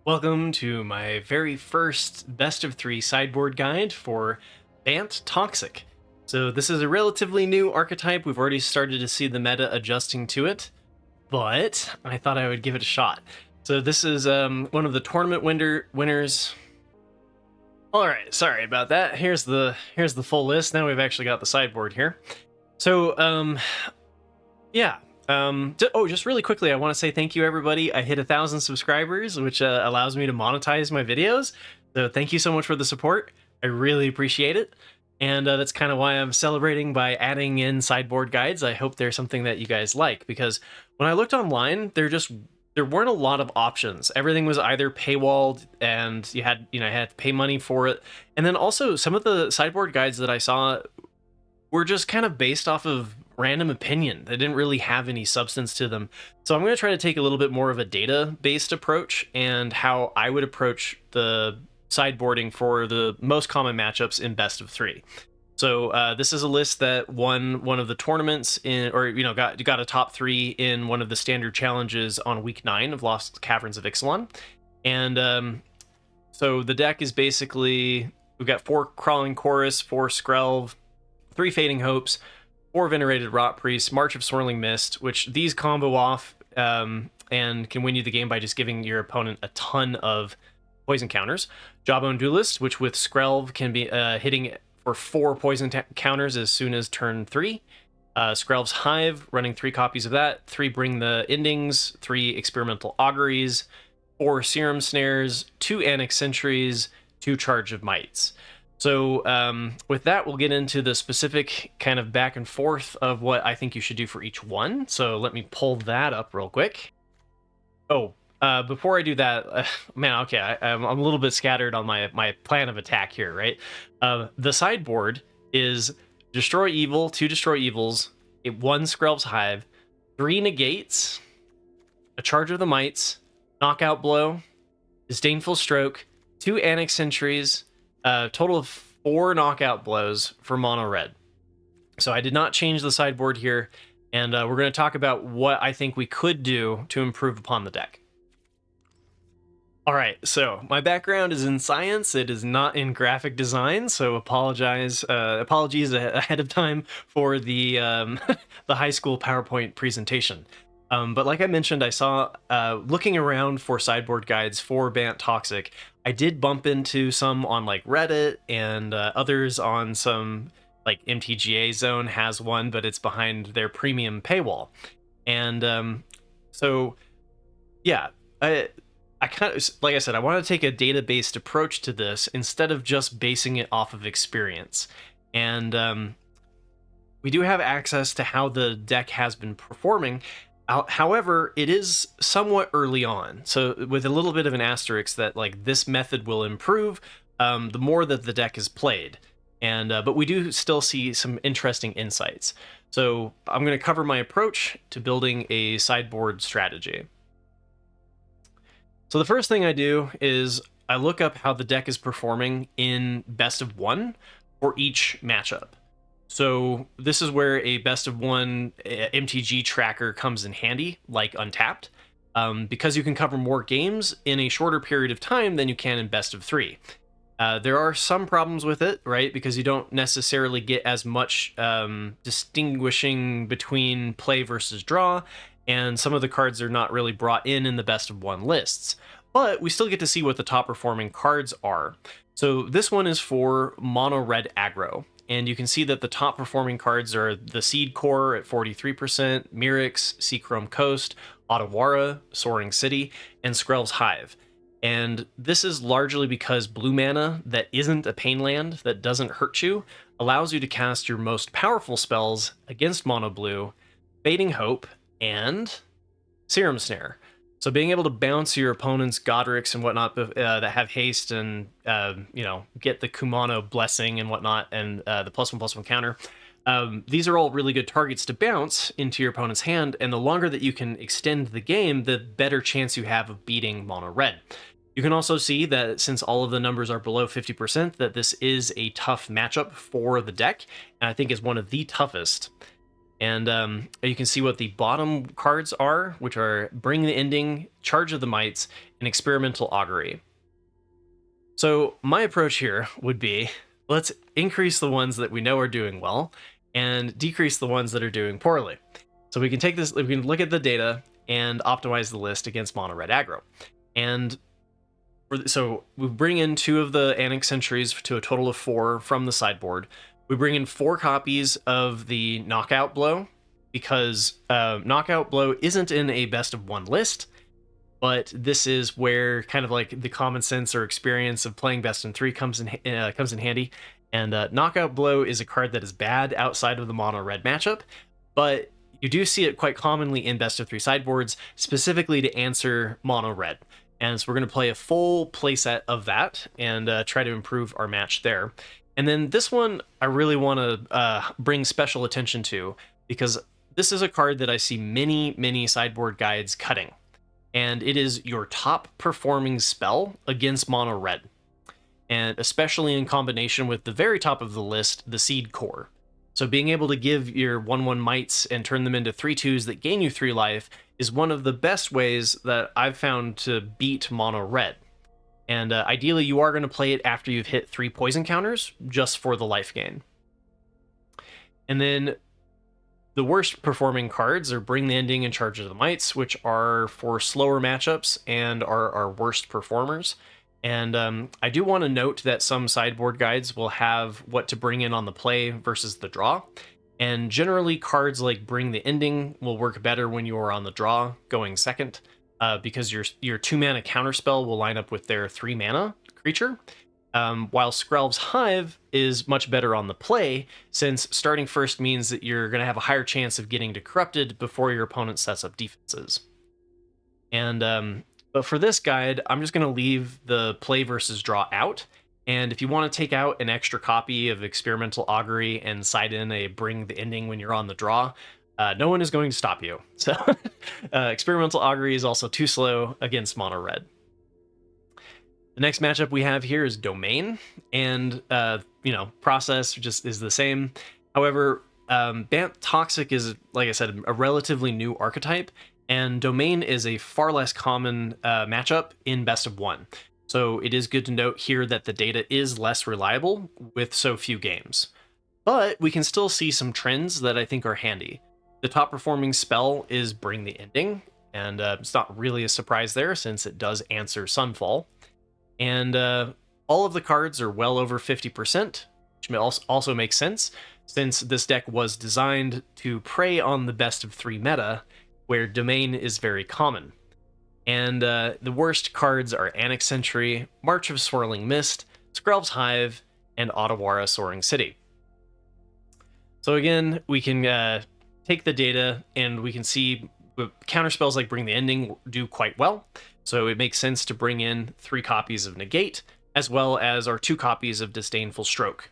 Welcome to my very first best of 3 sideboard guide for Bant Toxic. So this is a relatively new archetype. We've already started to see the meta adjusting to it, but I thought I would give it a shot. So this is one of the tournament winners. All right, sorry about that. Here's the full list. Now we've actually got the sideboard here. So yeah. Just really quickly, I want to say thank you, everybody. I hit 1,000 subscribers, which allows me to monetize my videos. So thank you so much for the support. I really appreciate it. And that's kind of why I'm celebrating by adding in sideboard guides. I hope they're something that you guys like, because when I looked online, there weren't a lot of options. Everything was either paywalled and you had to pay money for it. And then also some of the sideboard guides that I saw were just kind of based off of random opinion. They didn't really have any substance to them. So I'm going to try to take a little bit more of a data-based approach and how I would approach the sideboarding for the most common matchups in best of 3. So this is a list that won one of the tournaments got a top 3 in one of the standard challenges on week 9 of Lost Caverns of Ixalan. And so the deck is basically, we've got 4 Crawling Chorus, 4 Skrelv, 3 Fading Hopes, 4 Venerated Rot Priest, March of Swirling Mist, which these combo off and can win you the game by just giving your opponent a ton of poison counters. Jawbone Duelist, which with Skrelv can be hitting for 4 poison counters as soon as turn 3. Skrelv's Hive, running 3 copies of that. 3 Bring the Endings, 3 Experimental Auguries, 4 Serum Snares, 2 Annex Sentries, 2 Charge of Mites. So with that, we'll get into the specific kind of back and forth of what I think you should do for each one. So let me pull that up real quick. Oh, before I do that, man, okay, I'm a little bit scattered on my plan of attack here, right? The sideboard is Destroy Evil, 2 Destroy Evils, 1 Skrelv's Hive, 3 Negates, a Charge of the Mites, Knockout Blow, Disdainful Stroke, 2 Annex Sentries, a total of 4 knockout blows for mono red. So I did not change the sideboard here, and we're going to talk about what I think we could do to improve upon the deck. All right, so my background is in science. It is not in graphic design, so apologies ahead of time for the the high school PowerPoint presentation. But like I mentioned, I saw, looking around for sideboard guides for Bant Toxic, I did bump into some on like Reddit and others on some, like MTGA Zone has one, but it's behind their premium paywall. And so, yeah, I kind of, like I said, I want to take a data-based approach to this instead of just basing it off of experience. And we do have access to how the deck has been performing. However, it is somewhat early on, so with a little bit of an asterisk that like this method will improve the more that the deck is played, and but we do still see some interesting insights. So I'm going to cover my approach to building a sideboard strategy. So the first thing I do is I look up how the deck is performing in best of 1 for each matchup. So this is where a best of 1 MTG tracker comes in handy, like Untapped, because you can cover more games in a shorter period of time than you can in best of 3. There are some problems with it, right? Because you don't necessarily get as much distinguishing between play versus draw, and some of the cards are not really brought in the best of 1 lists. But we still get to see what the top performing cards are. So this one is for mono red aggro. And you can see that the top performing cards are the Seed Core at 43%, Mirix, Seachrome Coast, Otawara, Soaring City, and Skrelv's Hive. And this is largely because blue mana that isn't a pain land, that doesn't hurt you, allows you to cast your most powerful spells against mono blue, Fading Hope, and Serum Snare. So being able to bounce your opponent's Godric's and whatnot that have haste and, get the Kumano Blessing and whatnot, and the +1/+1 counter, these are all really good targets to bounce into your opponent's hand, and the longer that you can extend the game, the better chance you have of beating mono red. You can also see that since all of the numbers are below 50%, that this is a tough matchup for the deck, and I think is one of the toughest. And you can see what the bottom cards are, which are Bring the Ending, Charge of the Mites, and Experimental Augury. So my approach here would be, let's increase the ones that we know are doing well and decrease the ones that are doing poorly. So we can take this, we can look at the data and optimize the list against mono red aggro. And so we bring in 2 of the Annex Sentries to a total of 4 from the sideboard. We bring in 4 copies of the Knockout Blow, because Knockout Blow isn't in a best of 1 list, but this is where kind of like the common sense or experience of playing best in 3 comes in handy. And Knockout Blow is a card that is bad outside of the mono red matchup, but you do see it quite commonly in best of 3 sideboards, specifically to answer mono red. And so we're going to play a full playset of that and try to improve our match there. And then this one I really want to bring special attention to, because this is a card that I see many sideboard guides cutting. And it is your top performing spell against mono red. And especially in combination with the very top of the list, the Seed Core. So being able to give your 1/1 mites and turn them into 3/2s that gain you 3 life is one of the best ways that I've found to beat mono red. And ideally, you are going to play it after you've hit 3 poison counters, just for the life gain. And then the worst performing cards are Bring the Ending and Charge of the Mites, which are for slower matchups and are our worst performers. And I do want to note that some sideboard guides will have what to bring in on the play versus the draw. And generally, cards like Bring the Ending will work better when you are on the draw, going second, because your 2-mana counterspell will line up with their 3-mana creature. While Skrelv's Hive is much better on the play, since starting first means that you're going to have a higher chance of getting to Corrupted before your opponent sets up defenses. And but for this guide, I'm just going to leave the play versus draw out. And if you want to take out an extra copy of Experimental Augury and side in a Bring the Ending when you're on the draw, no one is going to stop you. So Experimental Augury is also too slow against mono red. The next matchup we have here is Domain, and process just is the same. However, Bant Toxic is, like I said, a relatively new archetype, and Domain is a far less common matchup in best of 1. So it is good to note here that the data is less reliable with so few games. But we can still see some trends that I think are handy. The top performing spell is Bring the Ending, and it's not really a surprise there since it does answer Sunfall. And all of the cards are well over 50%, which also makes sense since this deck was designed to prey on the best of 3 meta, where Domain is very common. And the worst cards are Annex Sentry, March of Swirling Mist, Skrelv's Hive, and Otawara Soaring City. So again, we can take the data and we can see counterspells like Bring the Ending do quite well. So it makes sense to bring in 3 copies of Negate, as well as our 2 copies of Disdainful Stroke.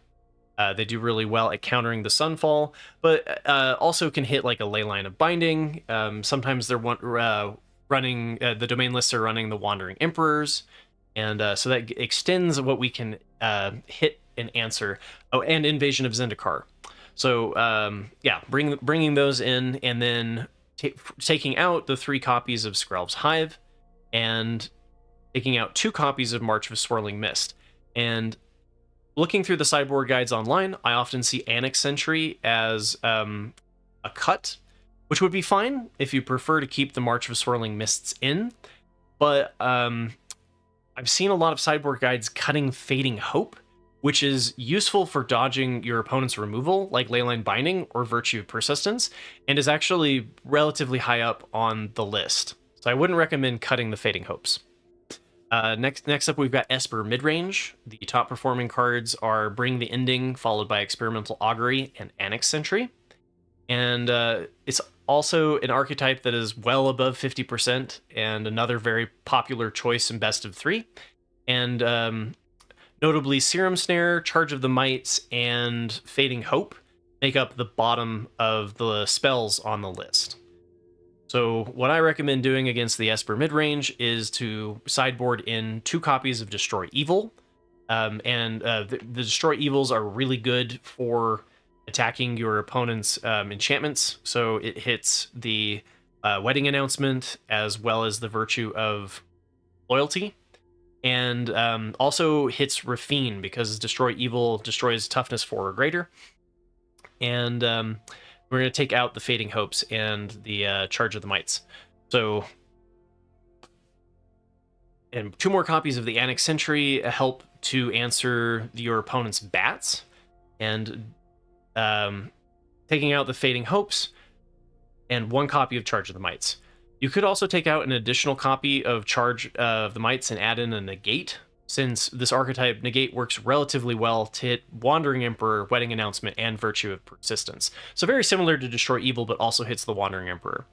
They do really well at countering the Sunfall, but also can hit like a Leyline of Binding. Sometimes they're running, the Domain lists are running the Wandering Emperors, and so that extends what we can hit and answer. Oh, and Invasion of Zendikar. So yeah, bringing those in, and then taking out the 3 copies of Skrelv's Hive, and taking out 2 copies of March of Swirling Mist. And looking through the sideboard guides online, I often see Annex Sentry as a cut, which would be fine if you prefer to keep the March of Swirling Mists in. But I've seen a lot of sideboard guides cutting Fading Hope, which is useful for dodging your opponent's removal, like Leyline Binding or Virtue of Persistence, and is actually relatively high up on the list. So I wouldn't recommend cutting the Fading Hopes. Next up, we've got Esper Midrange. The top performing cards are Bring the Ending, followed by Experimental Augury and Annex Sentry. And it's also an archetype that is well above 50%, and another very popular choice in best of 3. And notably, Serum Snare, Charge of the Mites, and Fading Hope make up the bottom of the spells on the list. So what I recommend doing against the Esper Midrange is to sideboard in 2 copies of Destroy Evil. The Destroy Evils are really good for attacking your opponent's enchantments. So it hits the Wedding Announcement as well as the Virtue of Loyalty. And also hits Rafine because Destroy Evil destroys toughness 4 or greater. And we're going to take out the Fading Hopes and the Charge of the Mites. So, and 2 more copies of the Annex Sentry help to answer your opponent's bats. And taking out the Fading Hopes and 1 copy of Charge of the Mites. You could also take out an additional copy of Charge of the Mites and add in a negate, since this archetype negate works relatively well to hit Wandering Emperor, Wedding Announcement, and Virtue of Persistence. So very similar to Destroy Evil, but also hits the Wandering Emperor.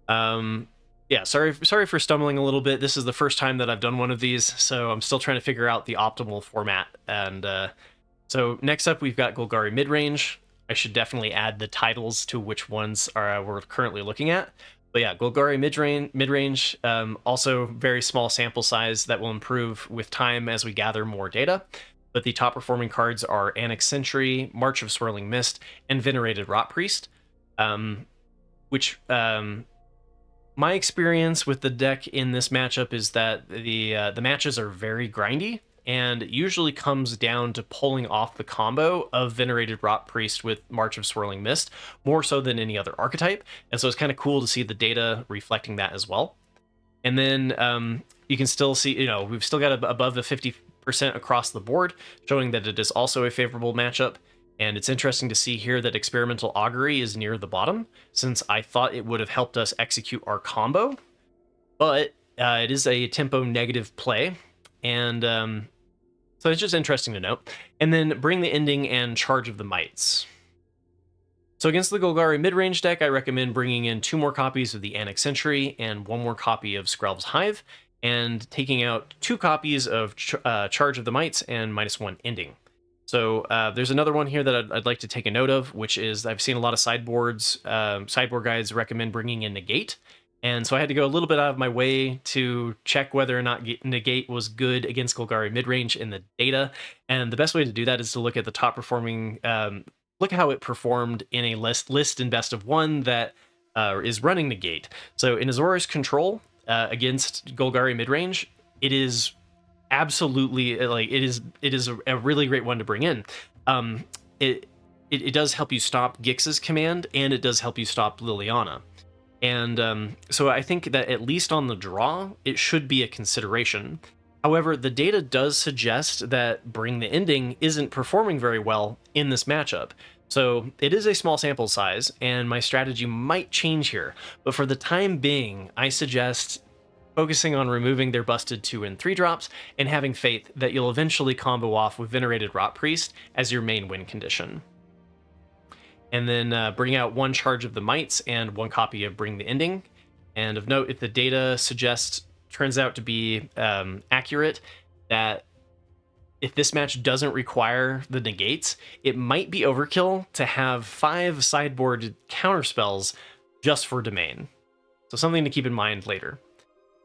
Yeah, sorry for stumbling a little bit. This is the first time that I've done one of these, so I'm still trying to figure out the optimal format. And so next up, we've got Golgari Midrange. I should definitely add the titles to which ones we're currently looking at. But yeah, Golgari Midrange, also very small sample size that will improve with time as we gather more data. But the top performing cards are Annex Sentry, March of Swirling Mist, and Venerated Rot Priest, which my experience with the deck in this matchup is that the matches are very grindy, and it usually comes down to pulling off the combo of Venerated Rot Priest with March of Swirling Mist, more so than any other archetype. And so it's kind of cool to see the data reflecting that as well. And then you can still see, we've still got above the 50% across the board, showing that it is also a favorable matchup. And it's interesting to see here that Experimental Augury is near the bottom, since I thought it would have helped us execute our combo. But it is a tempo negative play, and so it's just interesting to note. And then Bring the Ending and Charge of the Mites. So against the Golgari Midrange deck, I recommend bringing in 2 more copies of the Annex Sentry and 1 more copy of Skrelv's Hive, and taking out 2 copies of Charge of the Mites and -1 Ending. So there's another one here that I'd like to take a note of, which is I've seen a lot of sideboard guides recommend bringing in Negate. And so I had to go a little bit out of my way to check whether or not Negate was good against Golgari Midrange in the data. And the best way to do that is to look at the top performing, look at how it performed in a list in best of 1 that is running Negate. So in Azorius Control against Golgari Midrange, it is absolutely, like, it is a really great one to bring in. It does help you stop Gix's command, and it does help you stop Liliana. And so I think that at least on the draw, it should be a consideration. However, the data does suggest that Bring the Ending isn't performing very well in this matchup. So it is a small sample size, and my strategy might change here. But for the time being, I suggest focusing on removing their busted 2 and 3 drops, and having faith that you'll eventually combo off with Venerated Rot Priest as your main win condition. And then bring out 1 Charge of the Mites and 1 copy of Bring the Ending. And of note, if the data turns out to be accurate, that if this match doesn't require the negates, it might be overkill to have 5 sideboard counterspells just for Domain. So something to keep in mind later.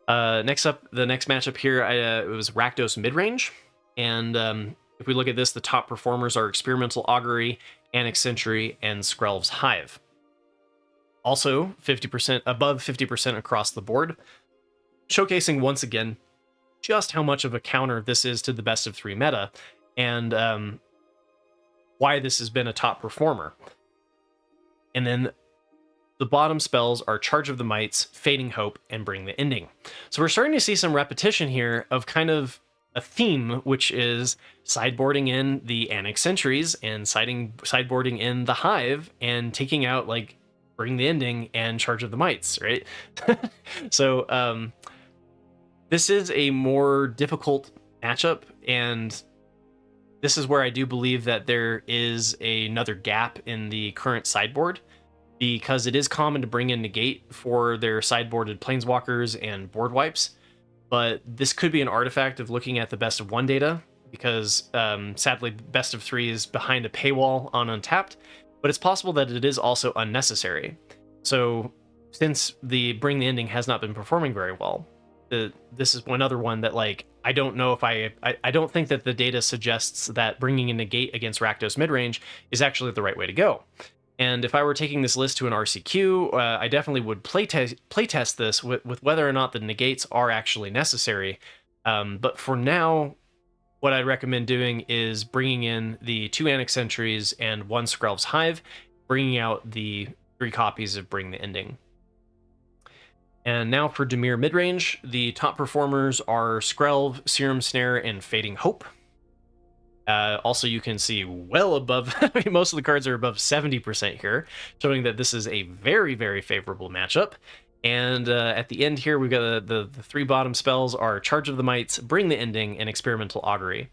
Next up, the next matchup here, it was Rakdos Midrange. And if we look at this, the top performers are Experimental Augury, Annex Sentry, and Skrelv's Hive. Also, 50% above 50% across the board, showcasing once again just how much of a counter this is to the best of 3 meta, and why this has been a top performer. And then the bottom spells are Charge of the Mites, Fading Hope, and Bring the Ending. So we're starting to see some repetition here of kind of a theme, which is sideboarding in the Annex Sentries and sideboarding in the Hive and taking out, like, Bring the Ending and Charge of the Mites, right? So this is a more difficult matchup, and this is where I do believe that there is another gap in the current sideboard, because it is common to bring in Negate for their sideboarded Planeswalkers and board wipes. But this could be an artifact of looking at the best of 1 data, because sadly, best of 3 is behind a paywall on Untapped, but it's possible that it is also unnecessary. So since the Bring the Ending has not been performing very well, this is one other one that, like, I don't know if I don't think that the data suggests that bringing in negate against Rakdos midrange is actually the right way to go. And if I were taking this list to an RCQ, I definitely would playtest this with whether or not the negates are actually necessary. But for now, what I'd recommend doing is bringing in the 2 Annex Sentries and 1 Skrelv's Hive, bringing out the 3 copies of Bring the Ending. And now for Deir Midrange, the top performers are Skrelv, Serum Snare, and Fading Hope. Also, you can see well above, I mean, most of the cards are above 70% here, showing that this is a very, very favorable matchup. And at the end here, we've got the 3 bottom spells are Charge of the Mites, Bring the Ending, and Experimental Augury.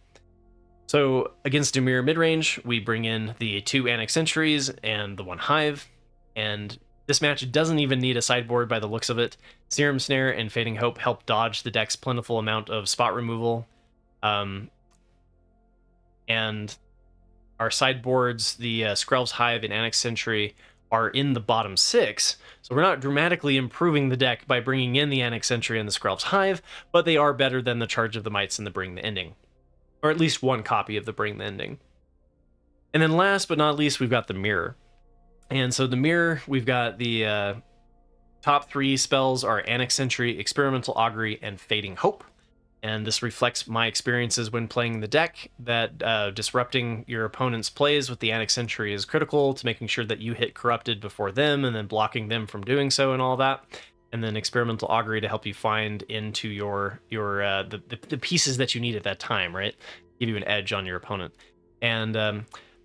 So against Deir Midrange, we bring in the 2 Annex Sentries and the 1 Hive, and this match doesn't even need a sideboard by the looks of it. Serum Snare and Fading Hope help dodge the deck's plentiful amount of spot removal. And our sideboards, the Skrelv's Hive and Annex Sentry, are in the bottom 6, so we're not dramatically improving the deck by bringing in the Annex Sentry and the Skrelv's Hive, but they are better than the Charge of the Mites and the Bring the Ending. Or at least 1 copy of the Bring the Ending. And then last but not least, we've got the Mirror. And so the Mirror, we've got the top 3 spells are Annex Sentry, Experimental Augury, and Fading Hope. And this reflects my experiences when playing the deck, that disrupting your opponent's plays with the Annex Sentry is critical to making sure that you hit Corrupted before them, and then blocking them from doing so and all that. And then Experimental Augury to help you find into the pieces that you need at that time, right? Give you an edge on your opponent. And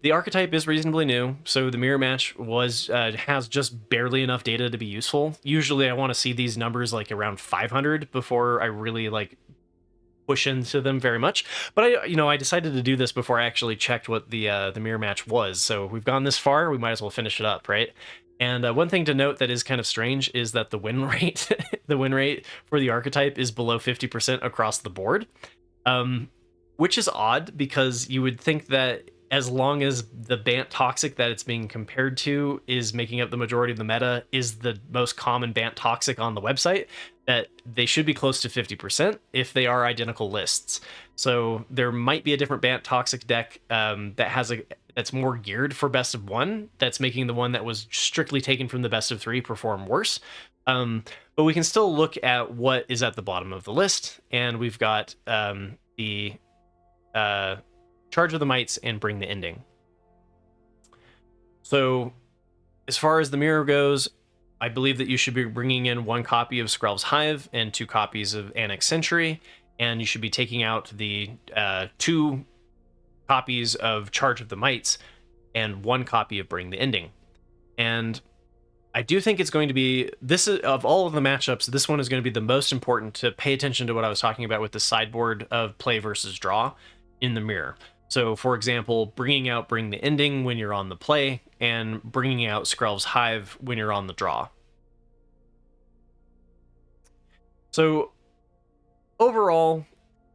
the archetype is reasonably new, so the Mirror match has just barely enough data to be useful. Usually I want to see these numbers like around 500 before I really like push into them very much, but I decided to do this before I actually checked what the Mirror match was. So we've gone this far, we might as well finish it up, right? And one thing to note that is kind of strange is that the win rate, the win rate for the archetype is below 50% across the board, which is odd because you would think that as long as the Bant Toxic that it's being compared to is making up the majority of the meta, is the most common Bant Toxic on the website, that they should be close to 50% if they are identical lists. So there might be a different Bant Toxic deck that's more geared for best of 1, that's making the one that was strictly taken from the best of 3 perform worse. But we can still look at what is at the bottom of the list, and we've got the Charge of the Mites and Bring the Ending. So as far as the Mirror goes, I believe that you should be bringing in 1 copy of Skrelv's Hive and 2 copies of Annex Sentry, and you should be taking out the 2 copies of Charge of the Mites and 1 copy of Bring the Ending. And I do think it's going to be, of all of the matchups, this one is going to be the most important to pay attention to what I was talking about with the sideboard of play versus draw in the Mirror. So, for example, bringing out Bring the Ending when you're on the play, and bringing out Skrelv's Hive when you're on the draw. So, overall,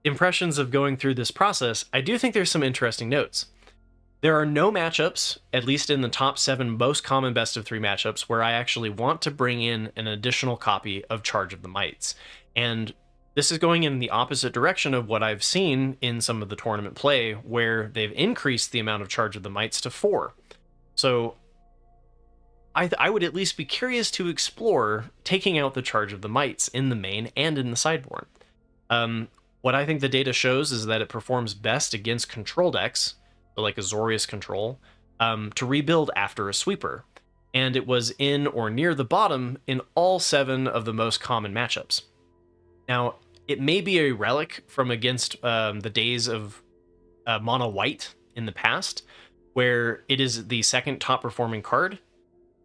impressions of going through this process, I do think there's some interesting notes. There are no matchups, at least in the top 7 most common best of 3 matchups, where I actually want to bring in an additional copy of Charge of the Mites. And this is going in the opposite direction of what I've seen in some of the tournament play, where they've increased the amount of Charge of the Mites to 4. So I would at least be curious to explore taking out the Charge of the Mites in the main and in the sideboard. What I think the data shows is that it performs best against control decks, so like Azorius Control, to rebuild after a sweeper. And it was in or near the bottom in all 7 of the most common matchups. Now, it may be a relic from against the days of mono white in the past, where it is the 2nd top performing card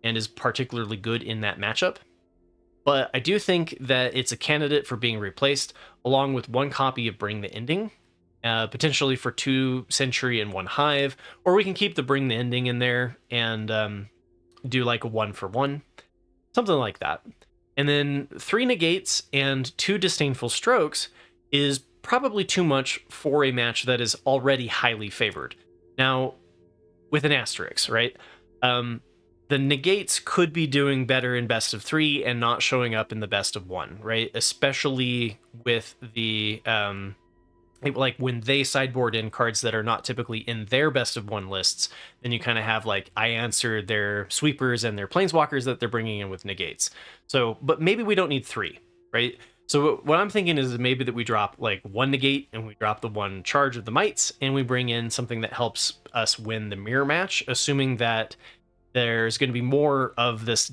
and is particularly good in that matchup. But I do think that it's a candidate for being replaced, along with 1 copy of Bring the Ending, potentially for 2 Sentry and 1 Hive, or we can keep the Bring the Ending in there and do like a 1-for-1, something like that. And then 3 negates and 2 disdainful strokes is probably too much for a match that is already highly favored. Now, with an asterisk, right? the negates could be doing better in best of 3 and not showing up in the best of 1, right? Especially with the like when they sideboard in cards that are not typically in their best of 1 lists, then you kind of have like I answered their sweepers and their planeswalkers that they're bringing in with negates. So, but maybe we don't need 3, right? So what I'm thinking is maybe that we drop like 1 negate and we drop the 1 charge of the mites, and we bring in something that helps us win the mirror match, assuming that there's going to be more of this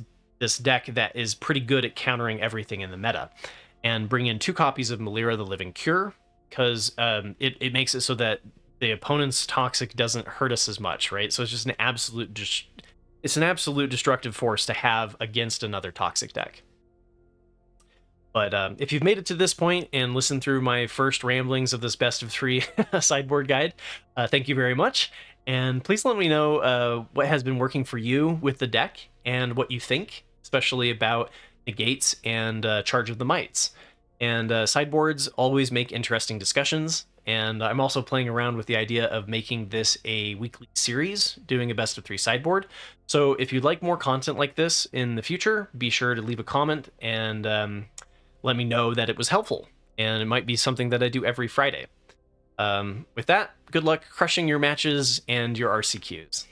deck that is pretty good at countering everything in the meta. And bring in 2 copies of Melira the Living Cure, because it makes it so that the opponent's toxic doesn't hurt us as much, right? So it's just an absolute destructive force to have against another toxic deck. But if you've made it to this point and listened through my first ramblings of this best of 3 sideboard guide, thank you very much. And please let me know what has been working for you with the deck and what you think, especially about negates and charge of the mites. And sideboards always make interesting discussions. And I'm also playing around with the idea of making this a weekly series, doing a best of 3 sideboard. So if you'd like more content like this in the future, be sure to leave a comment and let me know that it was helpful, and it might be something that I do every Friday. With that, good luck crushing your matches and your RCQs.